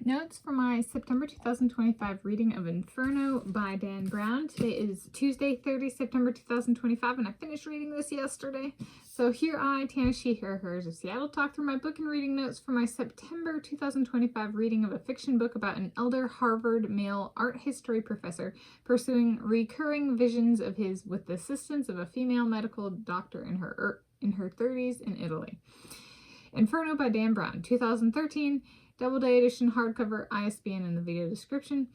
Notes for my September 2025 reading of Inferno by Dan Brown. Today is Tuesday, 30 September 2025, and I finished reading this yesterday. So here I, Tanis Coralee of Seattle, talk through my book and reading notes for my September 2025 reading of a fiction book about an elder Harvard male art history professor pursuing recurring visions of his with the assistance of a female medical doctor in her 30s in Italy. Inferno by Dan Brown, 2013. Doubleday edition, hardcover, ISBN in the video description.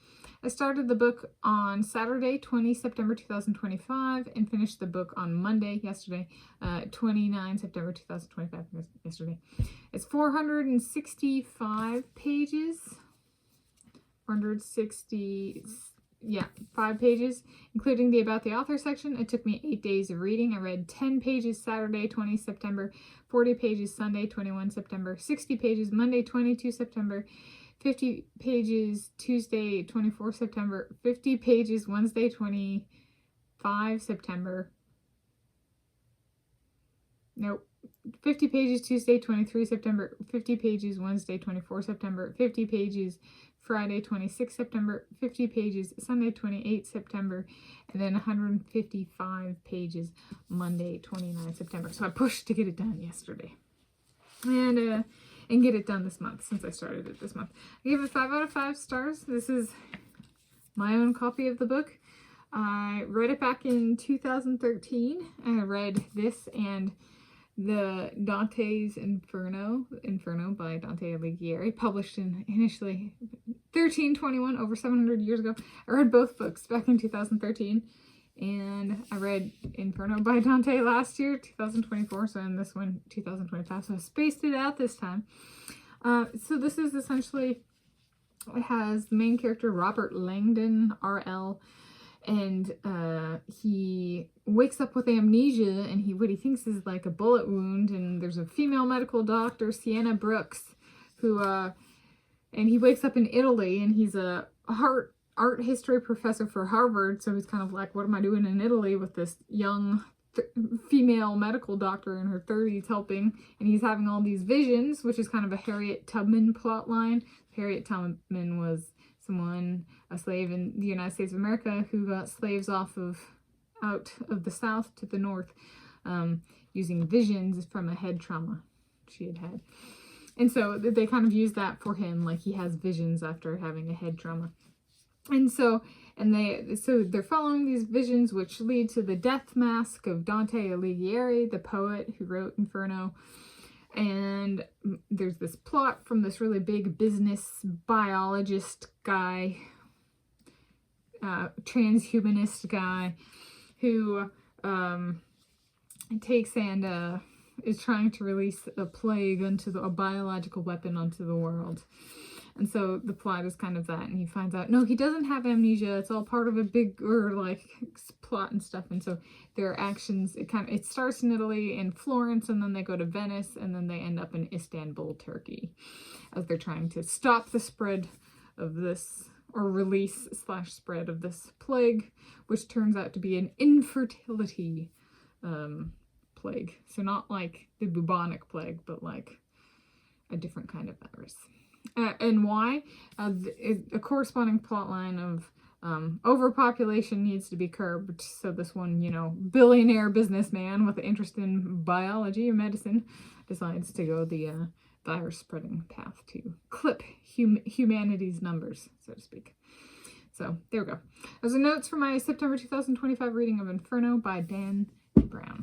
I started the book on Saturday, 20 September 2025, and finished the book on Monday, yesterday, 29 September 2025, yesterday. It's 465 pages. 5 pages, including the About the Author section. It took me 8 days of reading. I read 10 pages Saturday, 20 September, 40 pages Sunday, 21 September, 60 pages Monday, 22 September, 50 pages Tuesday, 24 September, 50 pages Wednesday, 25 September. Nope. 50 pages Tuesday, 23 September, 50 pages Wednesday, 24 September, 50 pages Friday, 26 September, 50 pages Sunday, 28 September, and then 155 pages Monday, 29 September. So I pushed to get it done yesterday. And get it done this month, since I started it this month. I gave it 5 out of 5 stars. This is my own copy of the book. I read it back in 2013. I read this and the Dante's Inferno by Dante Alighieri, published in initially 1321, over 700 years ago. I read both books back in 2013, and I read Inferno by Dante last year, 2024, so in this one, 2025, so I spaced it out this time. So this is essentially, it has the main character, Robert Langdon, R.L., and he wakes up with amnesia, and what he thinks is like a bullet wound, and there's a female medical doctor, Sienna Brooks, who and he wakes up in Italy, and he's a art history professor for Harvard, so he's kind of like, what am I doing in Italy with this young female medical doctor in her 30s helping, and he's having all these visions, which is kind of a Harriet Tubman plot line. Harriet Tubman was a slave in the United States of America who got slaves out of the South to the North, using visions from a head trauma she had had. And so they kind of use that for him, like he has visions after having a head trauma. And so they're following these visions, which lead to the death mask of Dante Alighieri, the poet who wrote Inferno. And there's this plot from this really big business biologist guy, transhumanist guy, who takes and is trying to release a plague a biological weapon onto the world. And so the plot is kind of that, and he finds out, no, he doesn't have amnesia, it's all part of a bigger, like, plot and stuff. And so their actions, it starts in Italy, in Florence, and then they go to Venice, and then they end up in Istanbul, Turkey, as they're trying to stop the spread of this, or release/spread of this plague, which turns out to be an infertility plague. So not like the bubonic plague, but like a different kind of virus. And why? A corresponding plot line of overpopulation needs to be curbed. So this one, billionaire businessman with an interest in biology and medicine decides to go the virus spreading path to clip humanity's numbers, so to speak. So there we go. Those are notes for my September 2025 reading of Inferno by Dan Brown.